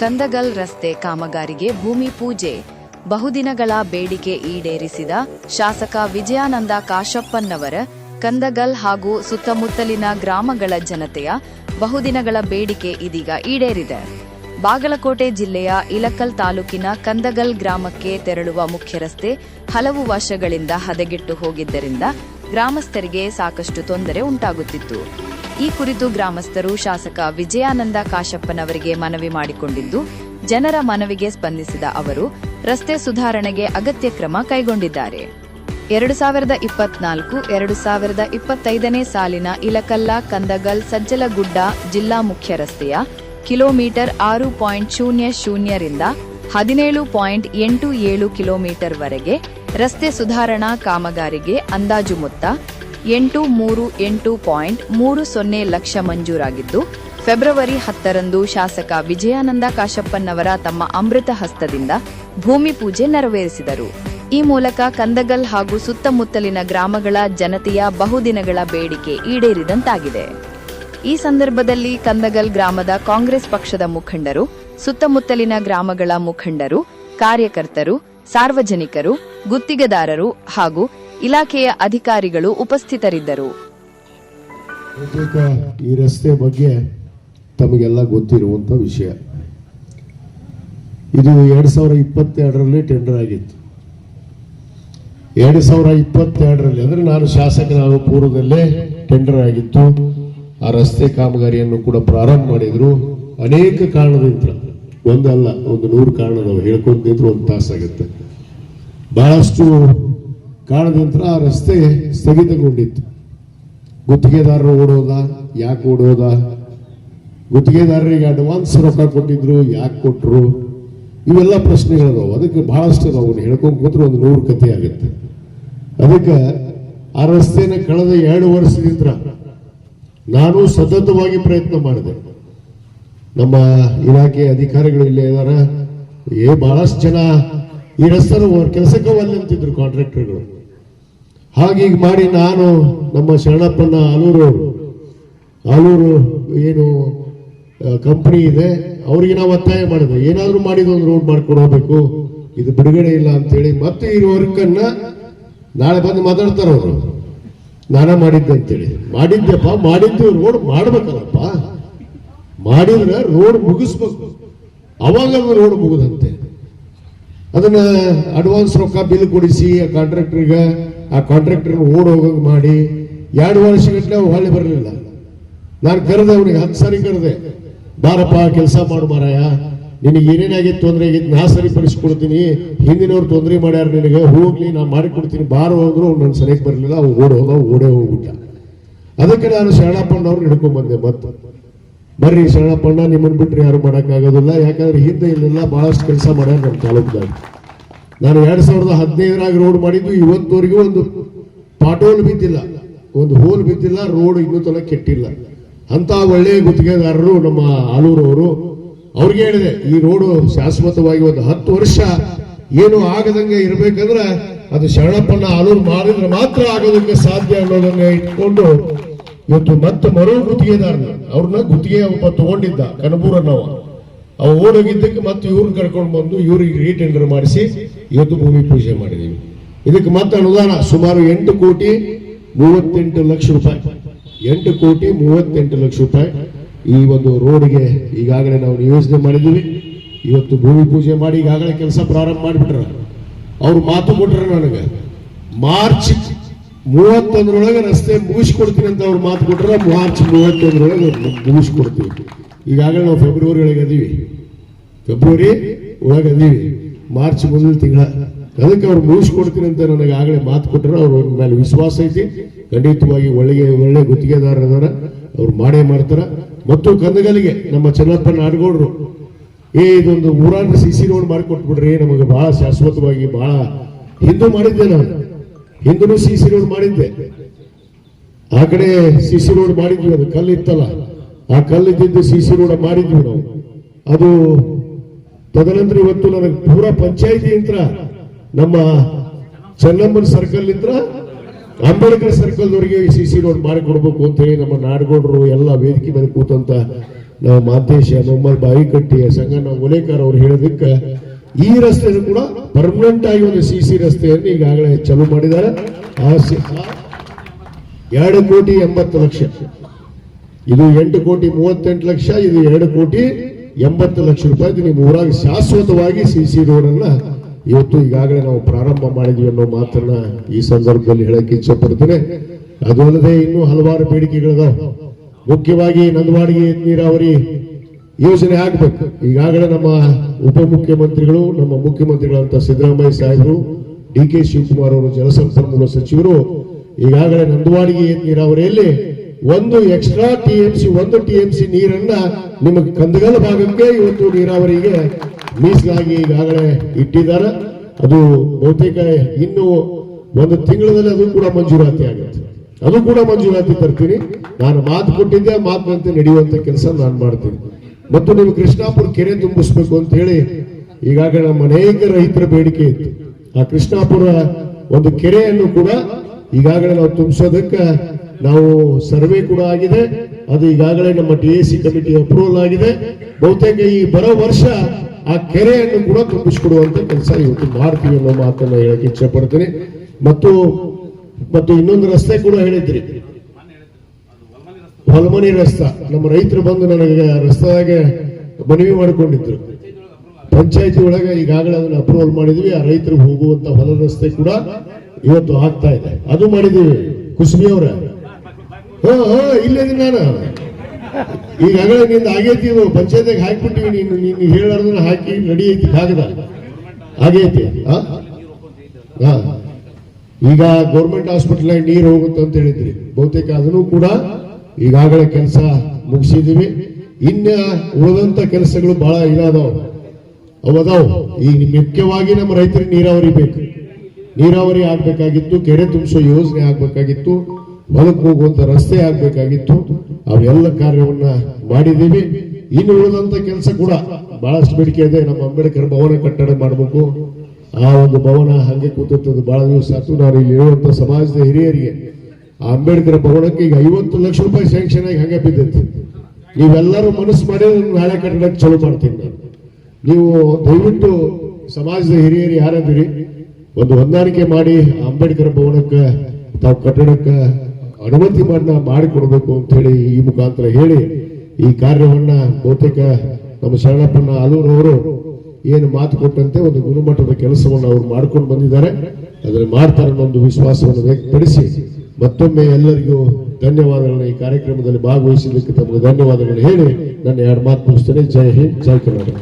ಕಂದಗಲ್ ರಸ್ತೆ ಕಾಮಗಾರಿಗೆ ಭೂಮಿ ಪೂಜೆ. ಬಹುದಿನಗಳ ಬೇಡಿಕೆ ಈಡೇರಿಸಿದ ಶಾಸಕ ವಿಜಯಾನಂದ ಕಾಶಪ್ಪನವರ ಕಂದಗಲ್ ಹಾಗೂ ಸುತ್ತಮುತ್ತಲಿನ ಗ್ರಾಮಗಳ ಜನತೆಯ ಬಹುದಿನಗಳ ಬೇಡಿಕೆ ಇದೀಗ ಈಡೇರಿದೆ. ಬಾಗಲಕೋಟೆ ಜಿಲ್ಲೆಯ ಇಲಕಲ್ ತಾಲೂಕಿನ ಕಂದಗಲ್ ಗ್ರಾಮಕ್ಕೆ ತೆರಳುವ ಮುಖ್ಯ ರಸ್ತೆ ಹಲವು ವರ್ಷಗಳಿಂದ ಹದಗೆಟ್ಟು ಹೋಗಿದ್ದರಿಂದ ಗ್ರಾಮಸ್ಥರಿಗೆ ಸಾಕಷ್ಟು ತೊಂದರೆ ಉಂಟಾಗುತ್ತಿತ್ತು. ಈ ಕುರಿತು ಗ್ರಾಮಸ್ಥರು ಶಾಸಕ ವಿಜಯಾನಂದ ಕಾಶಪ್ಪನವರಿಗೆ ಮನವಿ ಮಾಡಿಕೊಂಡಿದ್ದು, ಜನರ ಮನವಿಗೆ ಸ್ಪಂದಿಸಿದ ಅವರು ರಸ್ತೆ ಸುಧಾರಣೆಗೆ ಅಗತ್ಯ ಕ್ರಮ ಕೈಗೊಂಡಿದ್ದಾರೆ. 2024-2025 ಸಾಲಿನ ಇಲಕಲ್ಲ ಕಂದಗಲ್ ಸಜ್ಜಲಗುಡ್ಡ ಜಿಲ್ಲಾ ಮುಖ್ಯ ರಸ್ತೆಯ ಕಿಲೋಮೀಟರ್ 6.00 ರಿಂದ 17.87 ಕಿಲೋಮೀಟರ್ ವರೆಗೆ ರಸ್ತೆ ಸುಧಾರಣಾ ಕಾಮಗಾರಿಗೆ ಅಂದಾಜು ಮೊತ್ತ 838.30 ಲಕ್ಷ ಮಂಜೂರಾಗಿದ್ದು, ಫೆಬ್ರವರಿ 10ರಂದು ಶಾಸಕ ವಿಜಯಾನಂದ ಕಾಶಪ್ಪನವರ ತಮ್ಮ ಅಮೃತ ಹಸ್ತದಿಂದ ಭೂಮಿ ಪೂಜೆ ನೆರವೇರಿಸಿದರು. ಈ ಮೂಲಕ ಕಂದಗಲ್ ಹಾಗೂ ಸುತ್ತಮುತ್ತಲಿನ ಗ್ರಾಮಗಳ ಜನತೆಯ ಬಹುದಿನಗಳ ಬೇಡಿಕೆ ಈಡೇರಿದಂತಾಗಿದೆ. ಈ ಸಂದರ್ಭದಲ್ಲಿ ಕಂದಗಲ್ ಗ್ರಾಮದ ಕಾಂಗ್ರೆಸ್ ಪಕ್ಷದ ಮುಖಂಡರು, ಸುತ್ತಮುತ್ತಲಿನ ಗ್ರಾಮಗಳ ಮುಖಂಡರು, ಕಾರ್ಯಕರ್ತರು, ಸಾರ್ವಜನಿಕರು, ಗುತ್ತಿಗೆದಾರರು ಹಾಗೂ ಇಲಾಖೆಯ ಅಧಿಕಾರಿಗಳು ಉಪಸ್ಥಿತರಿದ್ದರು. ಈ ರಸ್ತೆ ಬಗ್ಗೆ ತಮಗೆಲ್ಲ ಗೊತ್ತಿರುವಂತ ವಿಷಯ. ಇದು 2022ರಲ್ಲಿ ಟೆಂಡರ್ ಆಗಿತ್ತು. 2022ರಲ್ಲಿ ಅಂದ್ರೆ ನಾನು ಶಾಸಕನಾದ ಪೂರ್ವದಲ್ಲೇ ಟೆಂಡರ್ ಆಗಿತ್ತು. ಆ ರಸ್ತೆ ಕಾಮಗಾರಿಯನ್ನು ಕೂಡ ಪ್ರಾರಂಭ ಮಾಡಿದ್ರು. ಅನೇಕ ಕಾರಣದಿಂದ, ಒಂದಲ್ಲ ಒಂದು 100 ಕಾರಣದವು ಹೇಳ್ಕೊಂತಿದ್ರು ಒಂದು ತಾಸಾಗುತ್ತೆ. ಬಹಳಷ್ಟು ಕಾರಣದಿಂದ ಆ ರಸ್ತೆ ಸ್ಥಗಿತಗೊಂಡಿತ್ತು. ಗುತ್ತಿಗೆದಾರರು ಓಡೋದ, ಯಾಕೆ ಓಡೋದ, ಗುತ್ತಿಗೆದಾರರಿಗೆ ಅಡ್ವಾನ್ಸ್ ರೊಕ್ಕ ಕೊಟ್ಟಿದ್ರು, ಯಾಕೆ ಕೊಟ್ಟರು, ಇವೆಲ್ಲ ಪ್ರಶ್ನೆಗಳದಾವು. ಅದಕ್ಕೆ ಬಹಳಷ್ಟು ನಾವು ಹೇಳ್ಕೊಂಡು ಕೂತ್ರೆ ಒಂದು 100 ಕಥೆ ಆಗುತ್ತೆ. ಅದಕ್ಕೆ ಆ ರಸ್ತೆನ ಕಳೆದ 2 ವರ್ಷದಿಂದ ನಾನು ಸತತವಾಗಿ ಪ್ರಯತ್ನ ಮಾಡಿದೆ. ನಮ್ಮ ಇಲಾಖೆ ಅಧಿಕಾರಿಗಳು ಇಲ್ಲೇ ಇದಾರ. ಬಹಳಷ್ಟು ಜನ ಈ ರಸ್ತೆ ಕೆಲಸಕ್ಕೆ ಒಲ್ಲೆಂತಿದ್ರು ಕಾಂಟ್ರಾಕ್ಟರ್ಗಳು. ಹಾಗೀಗ ಮಾಡಿ ನಾನು ನಮ್ಮ ಶರಣಪ್ಪನ ಆಲೂರು ಏನು ಕಂಪನಿ ಇದೆ ಅವ್ರಿಗೆ ನಾವು ಒತ್ತಾಯ ಮಾಡಿದೆ, ಏನಾದ್ರೂ ಮಾಡಿದ ಒಂದು ರೋಡ್ ಮಾಡ್ಕೊಂಡು ಹೋಗ್ಬೇಕು, ಇದು ಬಿಡುಗಡೆ ಇಲ್ಲ ಅಂತೇಳಿ. ಮತ್ತೆ ಈ ವರ್ಕನ್ನ ನಾಳೆ ಬಂದು ಮಾತಾಡ್ತಾರ ಅವರು, ನಾನ ಮಾಡಿದ್ದೆ ಅಂತೇಳಿ. ಮಾಡಿದ್ದೆಪ್ಪ, ಮಾಡಿದ್ದು ರೋಡ್ ಮಾಡ್ಬೇಕಲ್ಲಪ್ಪ, ಮಾಡಿದ್ರೆ ರೋಡ್ ಮುಗಿಸ್ಬೇಕು, ಅವಾಗ ರೋಡ್ ಮುಗಿದಂತೆ. ಅದನ್ನ ಅಡ್ವಾನ್ಸ್ ರೊಕ್ಕ ಬಿಲ್ ಕೊಡಿಸಿ ಆ ಕಾಂಟ್ರಾಕ್ಟರ್ ಓಡ್ ಹೋಗಂಗ್ ಮಾಡಿ 2 ವರ್ಷಗಟ್ಟಲೆ ಹೊಳ್ಳಿ ಬರಲಿಲ್ಲ. ನಾನು ಕರೆದೆ ಅವನಿಗೆ 10 ಸಾರಿ ಕರೆದೆ, ಬಾರಪ್ಪ ಕೆಲಸ ಮಾಡು ಮಾರಾಯ, ನಿನಗೆ ಏನೇನಾಗಿತ್ತು ತೊಂದರೆ ಆಗಿತ್ತು ನಾ ಸರಿಪಡಿಸ್ಕೊಡ್ತೀನಿ, ಹಿಂದಿನವ್ರು ತೊಂದರೆ ಮಾಡ್ಯಾರ, ನಿನಗೆ ಹೋಗ್ಲಿ ನಾ ಮಾಡಿಕೊಡ್ತೀನಿ ಬಾರೋ ಅಂದ್ರು. ಅವ್ನು ನನ್ನ ಸರಿಯಾಗಿ ಬರಲಿಲ್ಲ, ಅವ್ನು ಓಡೇ ಹೋಗ್ಬಿಟ್ಟ. ಅದಕ್ಕೆ ನಾನು ಶರಣಪ್ಪಣ್ಣವ್ರು ಹಿಡ್ಕೊಂಡ್ ಬಂದೆ. ಮತ್ತೆ ಬರ್ರಿ ಶರಣಪ್ಪಣ್ಣ, ನಿಮ್ಮನ್ನು ಬಿಟ್ಟರೆ ಯಾರು ಮಾಡೋಕ್ಕಾಗೋದಿಲ್ಲ, ಯಾಕಂದ್ರೆ ಹಿಂದೆ ಇಲ್ಲೆಲ್ಲ ಬಹಳಷ್ಟು ಕೆಲಸ ಮಾಡ್ಯಾರ ನಮ್ಮ ತಾಲೂಕದಾಗ. ನಾನು 2015ರಾಗ ರೋಡ್ ಮಾಡಿದ್ದು, ಇವತ್ತವರೆಗೂ ಒಂದು ಪಾಟೋಲ್ ಬಿದ್ದಿಲ್ಲ, ಒಂದು ಹೋಲ್ ಬಿದ್ದಿಲ್ಲ, ರೋಡ್ ಇನ್ನೂ ತನಕ ಕೆಟ್ಟಿಲ್ಲ. ಅಂತ ಒಳ್ಳೆಯ ಗುತ್ತಿಗೆದಾರರು ನಮ್ಮ ಆಲೂರವರು. ಅವ್ರಿಗೆ ಹೇಳಿದೆ, ಈ ರೋಡು ಶಾಶ್ವತವಾಗಿ ಒಂದು 10 ವರ್ಷ ಏನು ಆಗದಂಗೆ ಇರಬೇಕಂದ್ರೆ ಅದು ಶರಣಪ್ಪನ ಆಲೂರು ಮಾಡಿದ್ರೆ ಮಾತ್ರ ಆಗೋದಕ್ಕೆ ಸಾಧ್ಯ ಅನ್ನೋದನ್ನ ಇಟ್ಕೊಂಡು ಇವತ್ತು ಮತ್ತೆ ಮರು ಗುತ್ತಿಗೆದಾರನ ಅವ್ರನ್ನ ಗುತ್ತಿಗೆ ಒಬ್ಬ ತಗೊಂಡಿದ್ದ ಕನಬೂರನ್ನವ, ಅವ ಓಡೋಗಿದ್ದಕ್ಕೆ ಮತ್ತೆ ಇವ್ರನ್ನ ಕರ್ಕೊಂಡು ಬಂದು ಇವ್ರಿಗೆ ರೀಟೆಂಡರ್ ಮಾಡಿಸಿ ಇವತ್ತು ಭೂಮಿ ಪೂಜೆ ಮಾಡಿದೀವಿ. ಇದಕ್ಕೆ ಮತ್ತೆ ಅನುದಾನ ಸುಮಾರು 8,38 ಲಕ್ಷ ರೂಪಾಯಿ, 8,38 ಲಕ್ಷ ರೂಪಾಯಿ ಈ ಒಂದು ರೋಡ್ಗೆ ಈಗಾಗಲೇ ನಾವು ನಿಯೋಜನೆ ಮಾಡಿದ್ದೀವಿ. ಇವತ್ತು ಭೂಮಿ ಪೂಜೆ ಮಾಡಿ ಈಗಾಗಲೇ ಕೆಲಸ ಪ್ರಾರಂಭ ಮಾಡಿಬಿಟ್ರ. ಅವ್ರು ಮಾತು ಕೊಟ್ರ, ನನಗೆ ಮಾರ್ಚ್ 31ರೊಳಗೆ ರಸ್ತೆ ಮುಗಿಸ್ಕೊಡ್ತೀನಿ ಅಂತ ಅವ್ರು ಮಾತು ಕೊಟ್ರ. ಮಾರ್ಚ್ 31ರೊಳಗೆ ಮುಗಿಸ್ಕೊಡ್ತೀವಿ. ಈಗಾಗಲೇ ನಾವು ಫೆಬ್ರವರಿ ಒಳಗೆ ಅದೀವಿ, ಮಾರ್ಚ್ ಮೊದಲ ತಿಂಗಳ. ಅದಕ್ಕೆ ಅವ್ರು ಮುಗಿಸ್ಕೊಡ್ತೀನಿ ಅಂತ ನನಗೆ ಆಗಲೇ ಮಾತು ಕೊಟ್ಟರೆ ಅವ್ರ ಮೇಲೆ ವಿಶ್ವಾಸ ಐತಿ. ಖಂಡಿತವಾಗಿ ಒಳ್ಳೆ ಗುತ್ತಿಗೆದಾರರ ಅವ್ರು ಮಾಡೇ ಮಾಡ್ತಾರ. ಮತ್ತು ಕಂದಗಲಿಗೆ ನಮ್ಮ ಚೆನ್ನಪ್ಪ ನಾಡಗೌಡರು ಇದೊಂದು ಊರಾನ CC ರೋಡ್ ಮಾಡಿಕೊಟ್ಬಿಡ್ರಿ, ನಮಗೆ ಬಹಳ ಶಾಶ್ವತವಾಗಿ ಬಹಳ ಹಿಂದೂ ಮಾಡಿದ್ದೆ. ನಾನು ಹಿಂದೂ CC ರೋಡ್ ಮಾಡಿದ್ದೆ. ಆ ಕಡೆ CC ರೋಡ್ ಮಾಡಿದ್ವಿ, ಅದು ಕಲ್ಲಿತ್ತಲ್ಲ, ಆ ಕಲ್ಲಿದ್ದಿದ್ದು CC ರೋಡ್ ಮಾಡಿದ್ವಿ ನಾವು. ಅದು ತದನಂತರ ಇವತ್ತು ನನಗೆ ಪೂರಾ ಪಂಚಾಯಿತಿ ಇಂತ್ರ ನಮ್ಮ ಚೆನ್ನಮ್ಮನ ಸರ್ಕಲ್ ಇಂತ್ರ ಅಂಬೇಡ್ಕರ್ ಸರ್ಕಲ್ದವರಿಗೆ CC ರೋಡ್ ಮಾಡಿಕೊಡ್ಬೇಕು ಅಂತ ಹೇಳಿ ನಮ್ಮ ನಾಡಗೌಡರು ಎಲ್ಲ ವೇದಿಕೆ ಮೇಲೆ ಕೂತಂತ ನಾವು ಮಾಂತೇಶ ಮೊಹಮ್ಮದ್ ಬಾವಿಕಟ್ಟಿ ಸಂಗಣ್ಣ ಓಲೇಕರ್ ಅವರು ಹೇಳೋದಕ್ಕೆ ಈ ರಸ್ತೆಯನ್ನು ಕೂಡ ಪರ್ಮನೆಂಟ್ ಆಗಿ ಒಂದು CC ರಸ್ತೆಯನ್ನು ಈಗಾಗಲೇ ಚಾಲೂ ಮಾಡಿದ್ದಾರೆ. 2,80,00,000 ಇದು 8,38,00,000, ಇದು 2,80,00,000 ರೂಪಾಯಿ. ನಿಮ್ಮ ಊರಾಗ ಶಾಶ್ವತವಾಗಿ CC ರೋಡ್ ಅನ್ನ ಇವತ್ತು ಈಗಾಗಲೇ ನಾವು ಪ್ರಾರಂಭ ಮಾಡಿದ್ವಿ ಅನ್ನೋ ಮಾತನ್ನ ಈ ಸಂದರ್ಭದಲ್ಲಿ ಹೇಳಕ್ಕೆ ಇಚ್ಛೆ ಪಡ್ತೇನೆ. ಅದು ಅಲ್ಲದೆ ಇನ್ನೂ ಹಲವಾರು ಬೇಡಿಕೆಗಳಿದಾವೆ. ಮುಖ್ಯವಾಗಿ ನಂದವಾಡಿಗೆ ನೀರಾವರಿ ಯೋಜನೆ ಆಗ್ಬೇಕು. ಈಗಾಗಲೇ ನಮ್ಮ ಉಪಮುಖ್ಯಮಂತ್ರಿಗಳು, ನಮ್ಮ ಮುಖ್ಯಮಂತ್ರಿಗಳಂತ ಸಿದ್ದರಾಮಯ್ಯ ಸಾಹೇಬರು, DK ಶಿವಕುಮಾರ್ ಅವರು, ಜಲಸಂಪನ್ಮೂಲ ಸಚಿವರು ಈಗಾಗಲೇ ನಂದವಾಡಿಗೆ ನೀರಾವರಿಯಲ್ಲಿ ಒಂದು ಎಕ್ಸ್ಟ್ರಾ TMC 1 TMC ನೀರನ್ನ ನಿಮ್ಮ ಕಂದಗಲ್ ಭಾಗಕ್ಕೆ ಇವತ್ತು ನೀರಾವರಿಗೆ ಮೀಸಲಾಗಿ ಈಗಾಗಲೇ ಇಟ್ಟಿದ್ದಾರೆ. ಅದು ಬಹುತೇಕ ಇನ್ನು ಒಂದು ತಿಂಗಳಲ್ಲಿ ಅದು ಕೂಡ ಮಂಜೂರಾತಿ ಆಗುತ್ತೆ. ಅದು ಕೂಡ ಮಂಜೂರಾತಿ ತರ್ತೀನಿ. ನಾನು ಮಾತು ಕೊಟ್ಟಿದ್ದೆ, ಮಾತಿನಂತೆ ನಡೆಯುವಂತ ಕೆಲಸ ನಾನು ಮಾಡ್ತೀನಿ. ಮತ್ತು ನೀವು ಕೃಷ್ಣಾಪುರ ಕೆರೆ ತುಂಬಿಸ್ಬೇಕು ಅಂತ ಹೇಳಿ ಈಗಾಗಲೇ ನಮ್ಮ ಅನೇಕ ರೈತರ ಬೇಡಿಕೆ ಇತ್ತು. ಆ ಕೃಷ್ಣಾಪುರ ಒಂದು ಕೆರೆಯನ್ನು ಕೂಡ ಈಗಾಗಲೇ ನಾವು ತುಂಬಿಸೋದಕ್ಕೆ ನಾವು ಸರ್ವೆ ಕೂಡ ಆಗಿದೆ. ಅದು ಈಗಾಗಲೇ ನಮ್ಮ DAC ಕಮಿಟಿ ಅಪ್ರೂವಲ್ ಆಗಿದೆ. ಬಹುತೇಕ ಈ ಬರೋ ವರ್ಷ ಆ ಕೆರೆಯನ್ನು ಕೂಡ ತುಂಬಿಸಿಕೊಡುವಂತ ಕೆಲಸ ಇವತ್ತು ಮಾಡ್ತೀವಿ ಅನ್ನೋ ಮಾತನ್ನ ಹೇಳಕ್ಕೆ ಇಚ್ಛೆ ಪಡ್ತೀನಿ. ಮತ್ತು ಇನ್ನೊಂದು ರಸ್ತೆ ಕೂಡ ಹೇಳಿದ್ರಿ, ಹೊಲಮನಿ ರಸ್ತೆ. ನಮ್ಮ ರೈತರು ಬಂದು ನನಗೆ ರಸ್ತೆಯಾಗೆ ಮನವಿ ಮಾಡಿಕೊಂಡಿದ್ರು. ಪಂಚಾಯತಿ ಒಳಗೆ ಈಗಾಗಲೇ ಅದನ್ನ ಅಪ್ರೂವಲ್ ಮಾಡಿದ್ವಿ. ಆ ರೈತರಿಗೆ ಹೋಗುವಂತ ಹೊಲ ರಸ್ತೆ ಕೂಡ ಇವತ್ತು ಆಗ್ತಾ ಇದೆ. ಅದು ಮಾಡಿದೀವಿ. ಕುಸುಮಿ ಅವರ ಇಲ್ಲೇ ನಾನು ಈಗಾಗಲೇ ನಿಂದ ಆಗೈತಿ. ಇದು ಪಂಚಾಯತಿಗೆ ಹಾಕಿಬಿಟ್ಟಿವಿ. ನೀನು ಹೇಳಾರ್ದನ್ನ ಹಾಕಿ ರೆಡಿ ಐತಿ, ಕಾಗದ ಆಗೈತಿ. ಈಗ ಗೌರ್ಮೆಂಟ್ ಹಾಸ್ಪಿಟಲ್ ನೀರು ಹೋಗುತ್ತೆ ಅಂತ ಹೇಳಿದ್ರಿ. ಬಹುತೇಕ ಅದನ್ನು ಕೂಡ ಈಗಾಗಲೇ ಕೆಲಸ ಮುಗಿಸಿದೀವಿ. ಇನ್ನ ಉಳಿದಂತ ಕೆಲಸಗಳು ಬಹಳ ಅವದಾವ್. ಈಗ ಮುಖ್ಯವಾಗಿ ನಮ್ಮ ರೈತರಿಗೆ ನೀರಾವರಿ ಬೇಕು. ನೀರಾವರಿ ಆಗ್ಬೇಕಾಗಿತ್ತು, ಕೆರೆ ತುಂಬಿಸೋ ಯೋಜನೆ ಆಗ್ಬೇಕಾಗಿತ್ತು, ಹೊಲಕ್ಕೆ ಹೋಗುವಂತ ರಸ್ತೆ ಆಗ್ಬೇಕಾಗಿತ್ತು. ಅವೆಲ್ಲ ಕಾರ್ಯವನ್ನ ಮಾಡಿದ್ದೀವಿ. ಇನ್ನು ಉಳಿದಂತ ಕೆಲಸ ಕೂಡ ಬಹಳಷ್ಟು ಬೇಡಿಕೆ ಇದೆ. ನಮ್ಮ ಅಂಬೇಡ್ಕರ್ ಭವನ ಕಟ್ಟಡ ಮಾಡಬೇಕು. ಆ ಒಂದು ಭವನ ಹಂಗೆ ಕೂತದ್ದು ಬಹಳ ದಿವಸ ಆಯ್ತು. ನಾನು ಇಲ್ಲಿ ಇರುವಂತ ಸಮಾಜದ ಹಿರಿಯರಿಗೆ ಆ ಅಂಬೇಡ್ಕರ್ ಭವನಕ್ಕೆ ಈಗ 50 ಲಕ್ಷ ರೂಪಾಯಿ ಸ್ಯಾಂಕ್ಷನ್ ಆಗಿ ಹಂಗೆ ಬಿದ್ದೈತಿ. ನೀವೆಲ್ಲರೂ ಮನಸ್ಸು ಮಾಡಿ ನಾಳೆ ಕಟ್ಟಡಕ್ಕೆ ಚಲೋ ಮಾಡ್ತೀನಿ ನಾನು. ನೀವು ದಯವಿಟ್ಟು ಸಮಾಜದ ಹಿರಿಯರು ಯಾರಾದಿರಿ ಒಂದು ಹೊಂದಾಣಿಕೆ ಮಾಡಿ ಅಂಬೇಡ್ಕರ್ ಭವನಕ್ಕೆ ತಾವು ಕಟ್ಟಡಕ್ಕೆ ಅನುಮತಿ ಮಾಡಿಕೊಡ್ಬೇಕು ಅಂತ ಹೇಳಿ ಈ ಮುಖಾಂತರ ಹೇಳಿ ಈ ಕಾರ್ಯವನ್ನ ಬಹುತೇಕ ನಮ್ಮ ಶರಣಪ್ಪನ ಆಲೂರವರು ಏನು ಮಾತು ಕೊಟ್ಟಂತೆ ಒಂದು ಗುಣಮಟ್ಟದ ಕೆಲಸವನ್ನು ಅವರು ಮಾಡ್ಕೊಂಡು ಬಂದಿದ್ದಾರೆ. ಅದನ್ನು ಮಾಡ್ತಾರೆ ಅನ್ನೋ ಒಂದು ವಿಶ್ವಾಸವನ್ನು ವ್ಯಕ್ತಪಡಿಸಿ ಮತ್ತೊಮ್ಮೆ ಎಲ್ಲರಿಗೂ ಧನ್ಯವಾದಗಳನ್ನ, ಈ ಕಾರ್ಯಕ್ರಮದಲ್ಲಿ ಭಾಗವಹಿಸಿದ್ದಕ್ಕೆ ತಮಗೆ ಧನ್ಯವಾದಗಳು ಹೇಳಿ ನನ್ನ 2 ಮಾತು ಮುಗಿಸ್ತೇನೆ. ಜೈ ಹಿಂದ್, ಜೈ ಕರ್ನಾಟಕ.